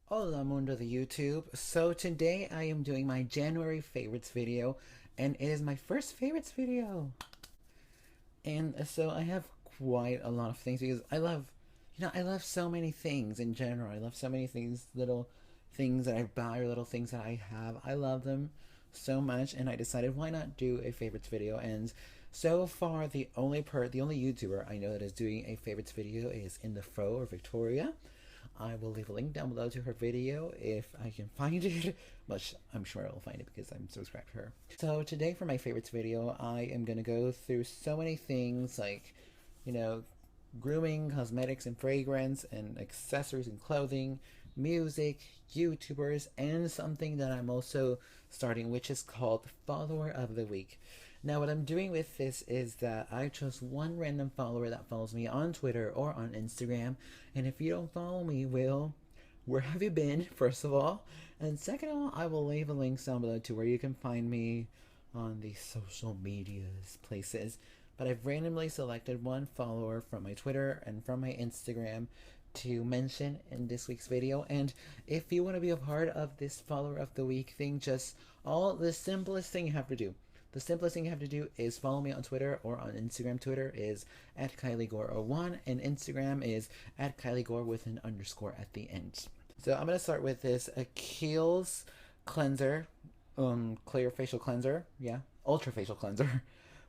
Hola mundo de YouTube. So today I am doing my January favorites video, and it is my first favorites video. And so I have quite a lot of things because I love so many things in general. I love so many things, little things that I buy or little things that I have. I love them so much, and I decided why not do a favorites video. And so far, the only YouTuber I know that is doing a favorites video is in the Fro or Victoria. I will leave a link down below to her video if I can find it, which I'm sure I will find it because I'm subscribed to her. So today for my favorites video, I am going to go through so many things like, you know, grooming, cosmetics and fragrance, and accessories and clothing, music, YouTubers, and something that I'm also starting, which is called Follower of the Week. Now, what I'm doing with this is that I chose one random follower that follows me on Twitter or on Instagram. And if you don't follow me, where have you been, first of all? And second of all, I will leave a link down below to where you can find me on the social medias places. But I've randomly selected one follower from my Twitter and from my Instagram to mention in this week's video. And if you want to be a part of this follower of the week thing, the simplest thing you have to do. The simplest thing you have to do is follow me on Twitter or on Instagram. Twitter is at Kylie Gore01 and Instagram is at Kylie Gore with an underscore at the end. So I'm going to start with this Kehl's cleanser, clear facial cleanser. Yeah, ultra facial cleanser.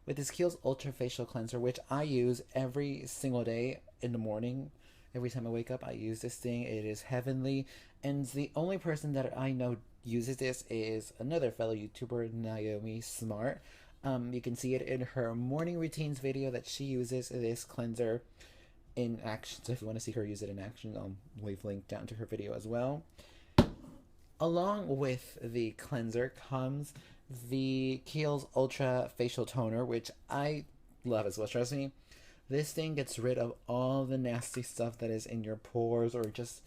With this Kiehl's Ultra Facial Cleanser, which I use every single day in the morning. Every time I wake up, I use this thing. It is heavenly. And the only person that I know uses this is another fellow YouTuber, Naomi Smart. You can see it in her morning routines video that she uses this cleanser in action. So if you want to see her use it in action, I'll leave a link down to her video as well. Along with the cleanser comes the Kiehl's Ultra Facial Toner, which I love as well. Trust me, this thing gets rid of all the nasty stuff that is in your pores or just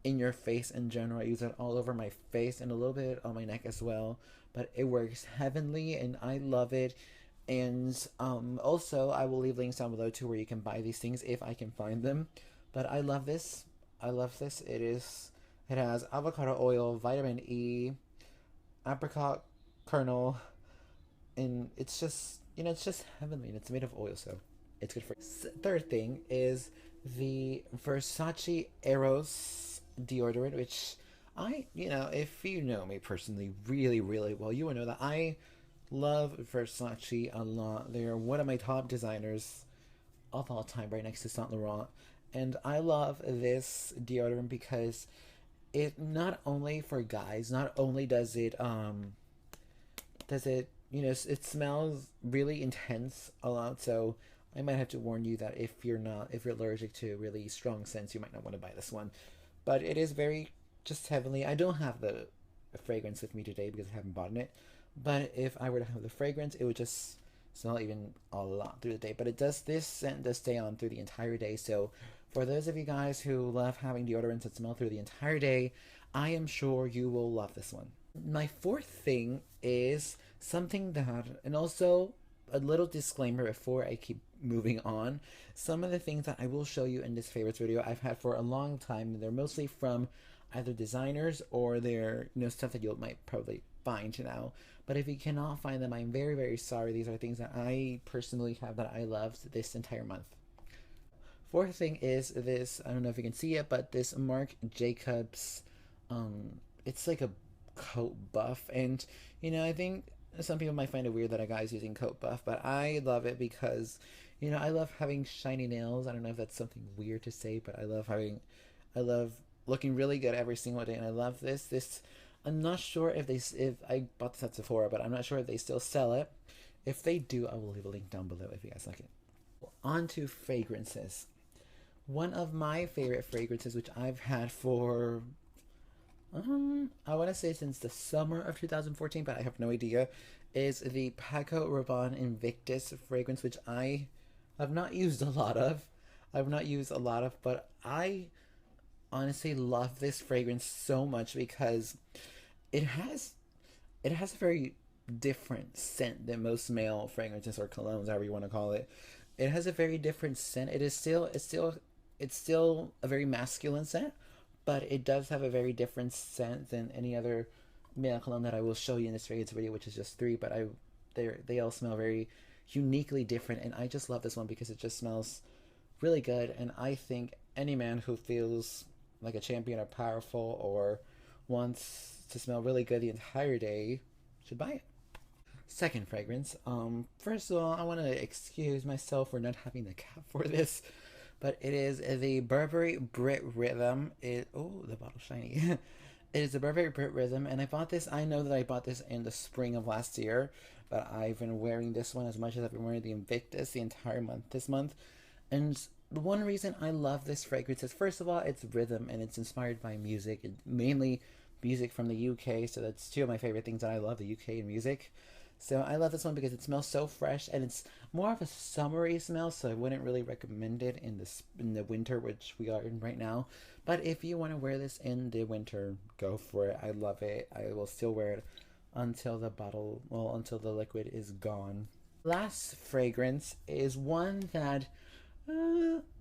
in your face in general. I use it all over my face and a little bit on my neck as well. But it works heavenly and I love it. And also, I will leave links down below to where you can buy these things if I can find them. But I love this. I love this. It has avocado oil, vitamin E, apricot kernel, and it's just heavenly, and it's made of oil, so it's good for. Third thing is the Versace Eros deodorant, which if you know me personally really really well, you will know that I love Versace a lot. They're one of my top designers of all time, right next to Saint Laurent. And I love this deodorant because it not only for guys, not only does it it smells really intense a lot, so I might have to warn you that if you're allergic to really strong scents, you might not want to buy this one. But it is very just heavenly. I don't have the fragrance with me today because I haven't bought it, but if I were to have the fragrance, it would just smell even a lot through the day. But this scent does stay on through the entire day, so for those of you guys who love having deodorants that smell through the entire day, I am sure you will love this one. My fourth thing is something that, and also a little disclaimer before I keep moving on. Some of the things that I will show you in this favorites video I've had for a long time. They're mostly from either designers or they're stuff that you might probably find now. But if you cannot find them, I'm very very sorry. These are things that I personally have that I loved this entire month. Fourth thing is this. I don't know if you can see it, but this Marc Jacobs. It's like a coat buff, and I think some people might find it weird that a guy's using coat buff, but I love it because I love having shiny nails. I don't know if that's something weird to say, but I love looking really good every single day, and I love this. I'm not sure if I bought this at Sephora, but I'm not sure if they still sell it. If they do, I will leave a link down below if you guys like it. On to fragrances. One of my favorite fragrances, which I've had for I want to say since the summer of 2014, but I have no idea, is the Paco Rabanne Invictus fragrance, which I have not used a lot of. But I honestly love this fragrance so much because it has a very different scent than most male fragrances or colognes, however you want to call it. It has a very different scent. It's still a very masculine scent, but it does have a very different scent than any other male cologne that I will show you in this fragrance video, which is just three. But they all smell very uniquely different, and I just love this one because it just smells really good. And I think any man who feels like a champion or powerful or wants to smell really good the entire day should buy it. Second fragrance. First of all, I want to excuse myself for not having the cap for this, but it is the Burberry Brit Rhythm. Oh, the bottle's shiny. It is the Burberry Brit Rhythm, and I bought this. I know that I bought this in the spring of last year, but I've been wearing this one as much as I've been wearing the Invictus the entire month this month. And the one reason I love this fragrance is, first of all, it's rhythm, and it's inspired by music, mainly music from the UK. So that's two of my favorite things that I love, the UK and music. So I love this one because it smells so fresh, and it's more of a summery smell, so I wouldn't really recommend it in the winter, which we are in right now. But if you want to wear this in the winter, go for it. I love it. I will still wear it until until the liquid is gone. Last fragrance is one that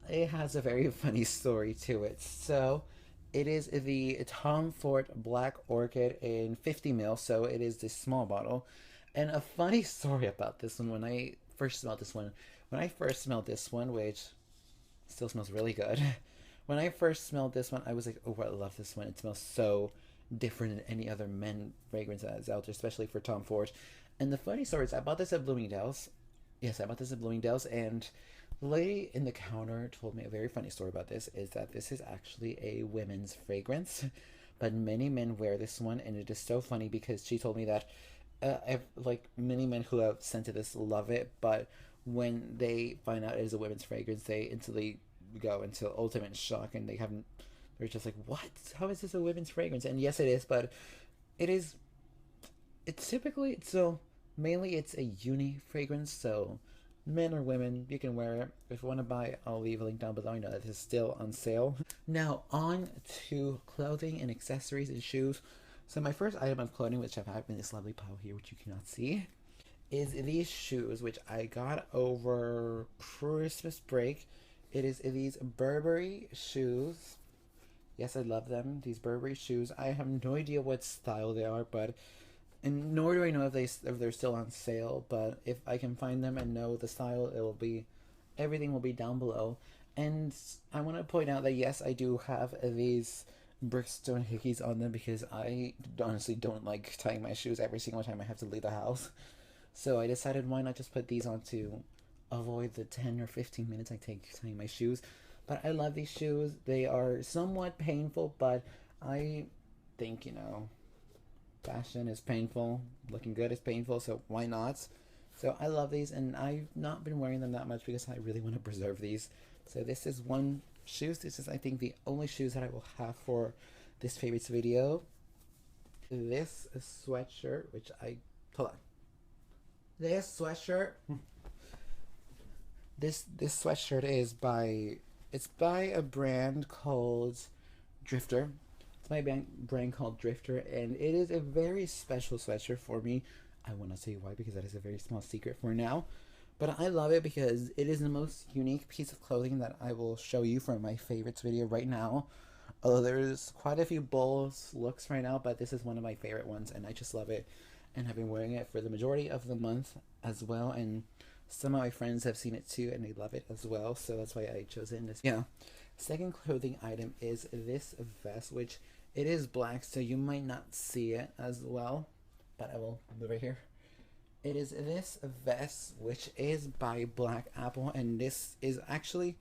it has a very funny story to it. So it is the Tom Ford Black Orchid in 50 ml, so it is this small bottle. And a funny story about this one, when I first smelled this one, which still smells really good. When I first smelled this one, I was like, oh, I love this one. It smells so different than any other men fragrance that is out there, especially for Tom Ford. And the funny story is, I bought this at Bloomingdale's. Yes, I bought this at Bloomingdale's, and the lady in the counter told me a very funny story about this, is that this is actually a women's fragrance, but many men wear this one, and it is so funny because she told me that like many men who have scented this love it, but when they find out it is a women's fragrance, they instantly go into ultimate shock, and they're just like, what? How is this a women's fragrance? And yes, it is, but it's typically, so mainly it's a uni fragrance, so men or women, you can wear it. If you want to buy it, I'll leave a link down below. I know that it's still on sale. Now on to clothing and accessories and shoes. So my first item of clothing, which I have in this lovely pile here, which you cannot see, is these shoes, which I got over Christmas break. It is these Burberry shoes. Yes, I love them. These Burberry shoes. I have no idea what style they are, and nor do I know if they're still on sale. But if I can find them and know the style, everything will be down below. And I want to point out that yes, I do have these Brickstone hickeys on them because I honestly don't like tying my shoes every single time I have to leave the house. So I decided, why not just put these on to avoid the 10 or 15 minutes I take tying my shoes. But I love these shoes. They are somewhat painful, but I think, fashion is painful, looking good is painful, so why not? So I love these, and I've not been wearing them that much because I really want to preserve these. So this is one shoes. This is, I think, the only shoes that I will have for this favorites video. This sweatshirt, hold on. This sweatshirt, this sweatshirt is by a brand called Drifter. It's my brand called Drifter, and it is a very special sweatshirt for me. I will not tell you why, because that is a very small secret for now. But I love it because it is the most unique piece of clothing that I will show you from my favorites video right now. Although there's quite a few Bulls looks right now, but this is one of my favorite ones, and I just love it. And I've been wearing it for the majority of the month as well, and some of my friends have seen it too, and they love it as well, so that's why I chose it in this. Yeah. Second clothing item is this vest, which it is black, so you might not see it as well, but I will move it here. It is this vest, which is by Black Apple, and this is actually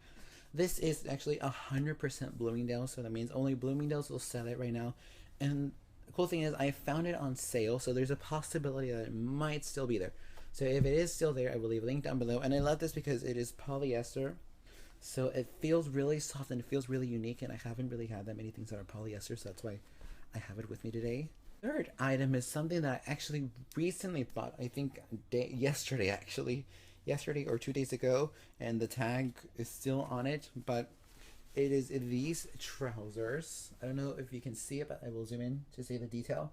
100% Bloomingdale's, so that means only Bloomingdale's will sell it right now. And the cool thing is, I found it on sale, so there's a possibility that it might still be there. So if it is still there, I will leave a link down below. And I love this because it is polyester, so it feels really soft and it feels really unique, and I haven't really had that many things that are polyester, so that's why I have it with me today. Third item is something that I actually recently bought, I think yesterday or 2 days ago, and the tag is still on it, but it is these trousers. I don't know if you can see it, but I will zoom in to see the detail.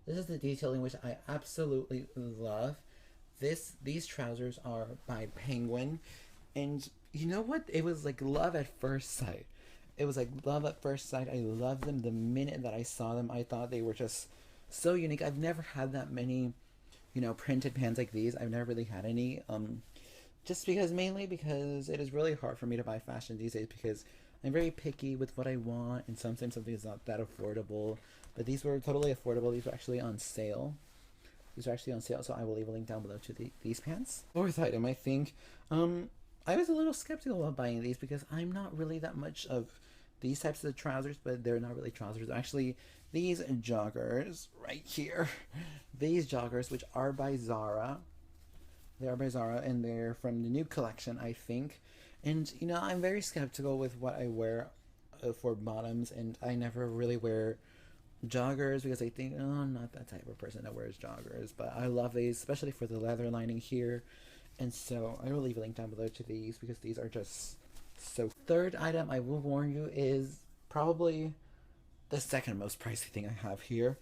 This is the detailing which I absolutely love. These trousers are by Penguin, and you know what? It was like love at first sight. it was like love at first sight. I loved them the minute that I saw them. I thought they were just so unique. I've never had that many, you know, printed pants like these. I've never really had any. Just because, mainly because it is really hard for me to buy fashion these days because I'm very picky with what I want, and sometimes something is not that affordable. But these were totally affordable. These were actually on sale. These are actually on sale, so I will leave a link down below to these pants. Fourth item, I think. I was a little skeptical about buying these because I'm not really that much of these types of trousers, but they're not really trousers. They're actually these joggers right here. These joggers, which are by Zara. They are by Zara, and they're from the new collection, I think. And, you know, I'm very skeptical with what I wear for bottoms, and I never really wear joggers because I think, oh, I'm not that type of person that wears joggers. But I love these, especially for the leather lining here. And so I will leave a link down below to these because these are just so. Third item, I will warn you, is probably the second most pricey thing I have here,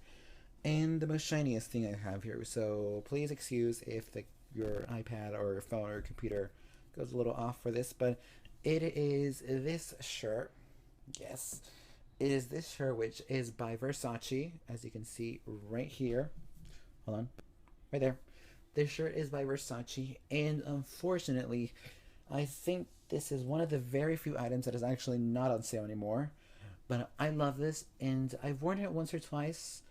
and the most shiniest thing I have here. So please excuse if your iPad or your phone or computer goes a little off for this, but it is this shirt. Yes, it is this shirt, which is by Versace, as you can see right here. Hold on, right there. This shirt is by Versace, and unfortunately, I think this is one of the very few items that is actually not on sale anymore. But I love this, and I've worn it once or twice.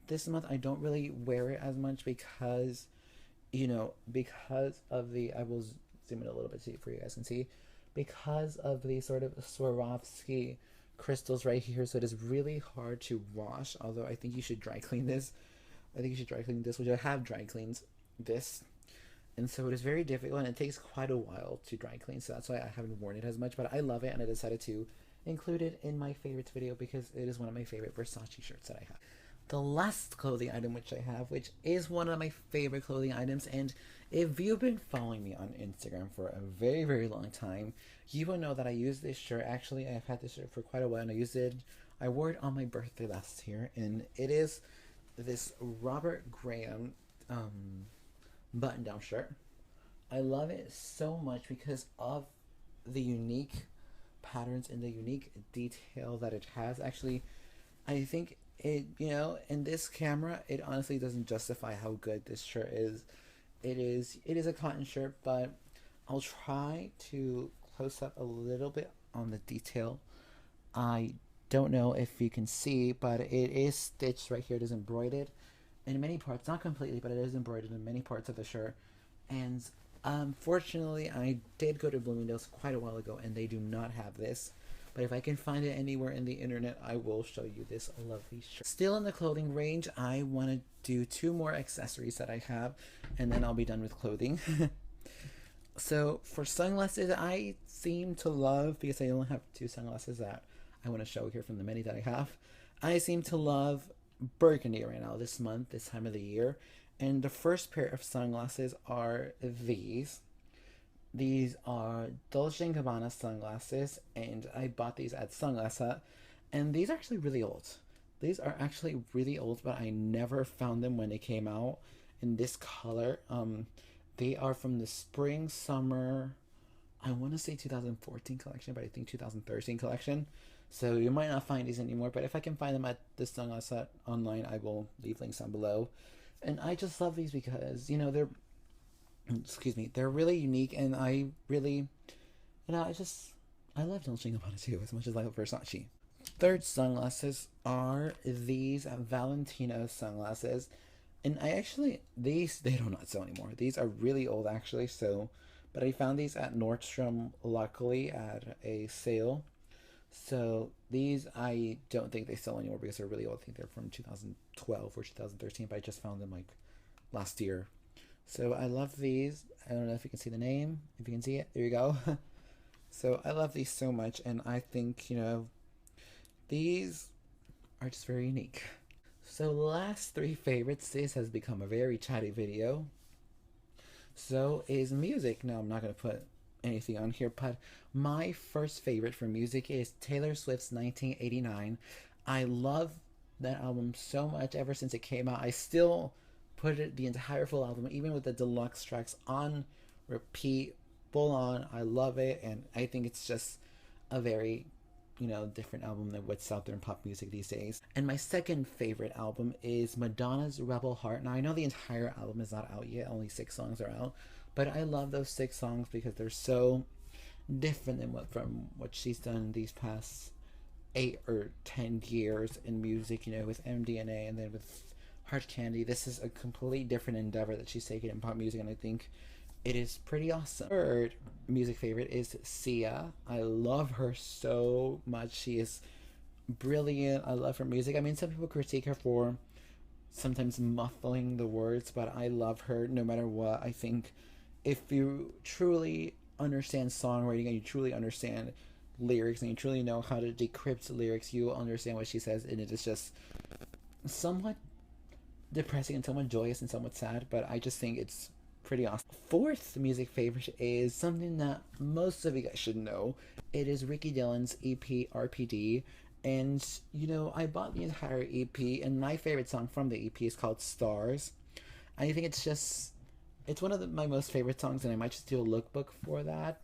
This month, I don't really wear it as much because, you know, because of the, I will zoom in a little bit for you guys can see, because of the sort of Swarovski crystals right here, so it is really hard to wash, although I think you should dry clean this. I think you should dry clean this, which I have dry cleaned this, and so it is very difficult, and it takes quite a while to dry clean, so that's why I haven't worn it as much, but I love it, and I decided to include it in my favorites video because it is one of my favorite Versace shirts that I have. The last clothing item which I have, which is one of my favorite clothing items, and if you've been following me on Instagram for a very, very long time, you will know that I use this shirt. Actually, I've had this shirt for quite a while, and I wore it on my birthday last year, and it is this Robert Graham button-down shirt. I love it so much because of the unique patterns and the unique detail that it has. Actually, I think it, you know, in this camera, it honestly doesn't justify how good this shirt is. It is a cotton shirt, but I'll try to close up a little bit on the detail. I don't know if you can see, but it is stitched right here. It is embroidered in many parts, not completely, but it is embroidered in many parts of the shirt. And unfortunately, I did go to Bloomingdale's quite a while ago, and they do not have this. But if I can find it anywhere in the internet, I will show you this lovely shirt. Still in the clothing range, I want to do 2 more accessories that I have, and then I'll be done with clothing. So for sunglasses, I seem to love, because I only have 2 sunglasses that I want to show here from the many that I have. I seem to love burgundy right now this month, this time of the year. And the first pair of sunglasses are these. These are Dolce & Gabbana sunglasses, and I bought these at Sunglass Hut, and these are actually really old. These are actually really old, but I never found them when they came out in this color. They are from the spring, summer, I want to say 2014 collection, but I think 2013 collection. So you might not find these anymore, but if I can find them at the Sunglass Hut online, I will leave links down below. And I just love these because, you know, they're, excuse me, they're really unique, and I really, you know, I love Dolce & Gabbana too, as much as I love Versace. Third sunglasses are these Valentino sunglasses, and I actually, they do not sell anymore. These are really old actually, so, but I found these at Nordstrom, luckily, at a sale. So these, I don't think they sell anymore because they're really old. I think they're from 2012 or 2013, but I just found them like last year. So I love these. I don't know if you can see the name. If you can see it, there you go. So I love these so much, and I think, you know, these are just very unique. So last 3 favorites. This has become a very chatty video. So is music. Now I'm not going to put anything on here, but my first favorite for music is Taylor Swift's 1989. I love that album so much ever since it came out. I still put it, the entire full album, even with the deluxe tracks, on repeat, full on. I love it, and I think it's just a very different album than what's out there in pop music these days. And my second favorite album is Madonna's Rebel Heart. Now I know the entire album is not out yet, only 6 songs are out, but I love those 6 songs because they're so different than from what she's done these past 8 or 10 years in music, with MDNA and then with Heart Candy. This is a completely different endeavor that she's taken in pop music, and I think it is pretty awesome. Third music favorite is Sia. I love her so much. She is brilliant. I love her music. I mean, some people critique her for sometimes muffling the words, but I love her no matter what. I think if you truly understand songwriting and you truly understand lyrics and you truly know how to decrypt lyrics, you will understand what she says, and it is just somewhat depressing and somewhat joyous and somewhat sad, but I just think it's pretty awesome. Fourth music favorite is something that most of you guys should know. It is Ricky Dillon's EP RPD, and I bought the entire EP, and my favorite song from the EP is called Stars. I think it's one of my most favorite songs, and I might just do a lookbook for that.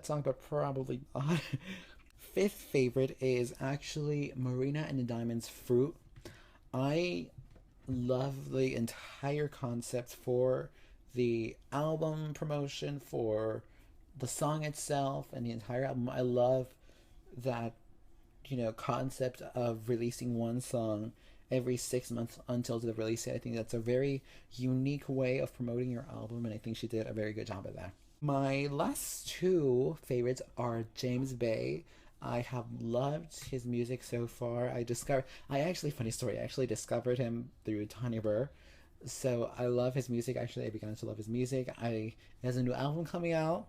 Song, but probably not. Fifth favorite is actually Marina and the Diamonds' Fruit. I love the entire concept for the album promotion, for the song itself, and the entire album. I love that, concept of releasing one song every 6 months until the release date. I think that's a very unique way of promoting your album, and I think she did a very good job of that. My last 2 favorites are James Bay. I have loved his music so far. Funny story, I actually discovered him through Tanya Burr. So I love his music. Actually, I began to love his music. He has a new album coming out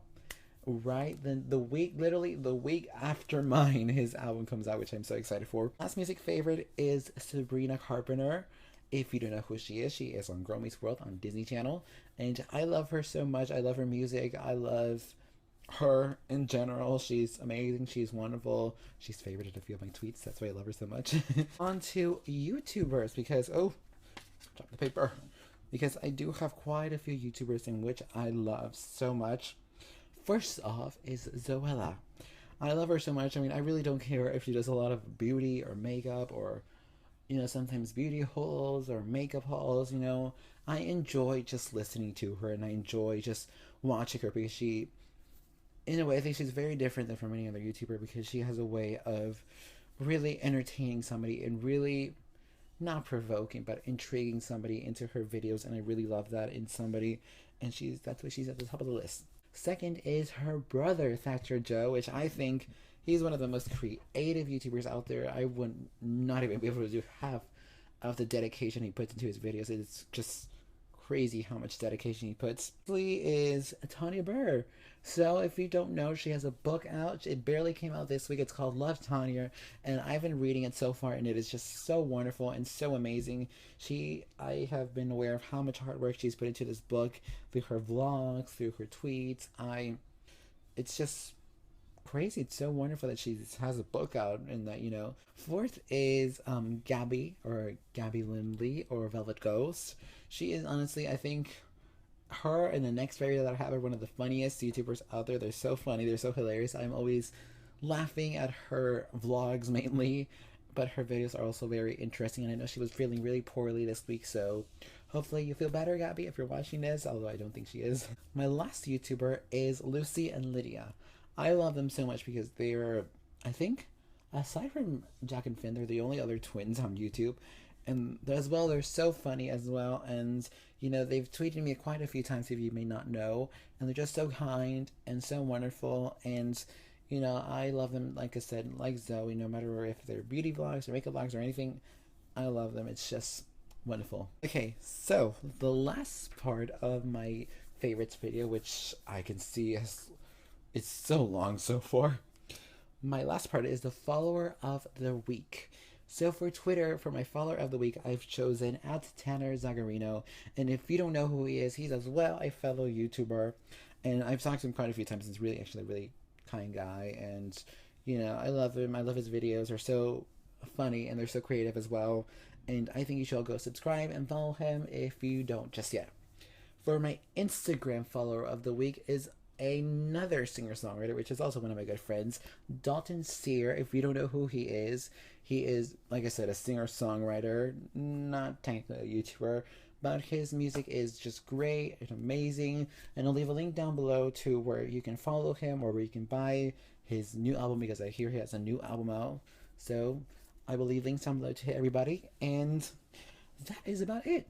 right then the week after mine, his album comes out, which I'm so excited for. Last music favorite is Sabrina Carpenter. If you don't know who she is on Girl Meets World on Disney Channel, and I love her so much. I love her music. I love her in general. She's amazing. She's wonderful. She's favorited a few of my tweets. That's why I love her so much. On to YouTubers, because drop the paper. Because I do have quite a few YouTubers in which I love so much. First off is Zoella. I love her so much. I mean, I really don't care if she does a lot of beauty or makeup or, sometimes beauty hauls or makeup hauls, I enjoy just listening to her, and I enjoy just watching her because she, in a way, I think she's very different than from any other YouTuber because she has a way of really entertaining somebody and really not provoking, but intriguing somebody into her videos, and I really love that in somebody, and that's why she's at the top of the list. Second is her brother, Thatcher Joe, which I think he's one of the most creative YouTubers out there. I would not even be able to do half of the dedication he puts into his videos. It's just crazy how much dedication he puts. Lastly is Tanya Burr. So if you don't know, she has a book out. It barely came out this week. It's called Love Tanya, and I've been reading it so far, and it is just so wonderful and so amazing. I have been aware of how much hard work she's put into this book through her vlogs, through her tweets. It's just crazy. It's so wonderful that she has a book out, and that, Fourth is Gabby, or Gabby Lindley, or Velvet Ghost. She is honestly, I think, her and the next video that I have are one of the funniest YouTubers out there. They're so funny. They're so hilarious. I'm always laughing at her vlogs mainly, but her videos are also very interesting. And I know she was feeling really poorly this week, so hopefully you feel better, Gabby, if you're watching this, although I don't think she is. My last YouTuber is Lucy and Lydia. I love them so much because they're, I think, aside from Jack and Finn, they're the only other twins on YouTube. And as well, they're so funny as well, and they've tweeted me quite a few times, if you may not know, and they're just so kind and so wonderful, and I love them, like I said, like Zoe, no matter if they're beauty vlogs or makeup vlogs or anything, I love them. It's just wonderful. Okay, so the last part of my favorites video, which I can see it's so long so far, my last part is the follower of the week. So for Twitter, for my follower of the week, I've chosen @TannerZagarino. And if you don't know who he is, he's as well a fellow YouTuber. And I've talked to him quite a few times. He's really, actually, a really kind guy. And, I love him. I love his videos. They're so funny and they're so creative as well. And I think you should all go subscribe and follow him if you don't just yet. For my Instagram follower of the week is another singer-songwriter, which is also one of my good friends, Dalton Sear. If you don't know who he is, like I said, a singer-songwriter, not technically a YouTuber, but his music is just great and amazing. And I'll leave a link down below to where you can follow him or where you can buy his new album, because I hear he has a new album out. So I will leave links down below to everybody. And that is about it.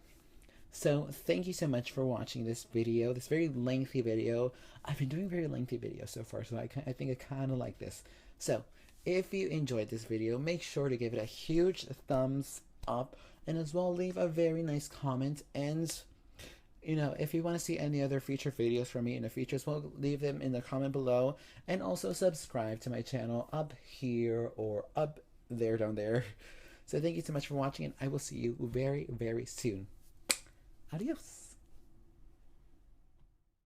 So thank you so much for watching this video, this very lengthy video. I've been doing very lengthy videos so far, so I think I kind of like this. So if you enjoyed this video, make sure to give it a huge thumbs up, and as well leave a very nice comment. And you know, if you want to see any other feature videos from me in the future, as well, leave them in the comment below. And also subscribe to my channel up here or up there, down there. So thank you so much for watching, and I will see you very, very soon. Adios.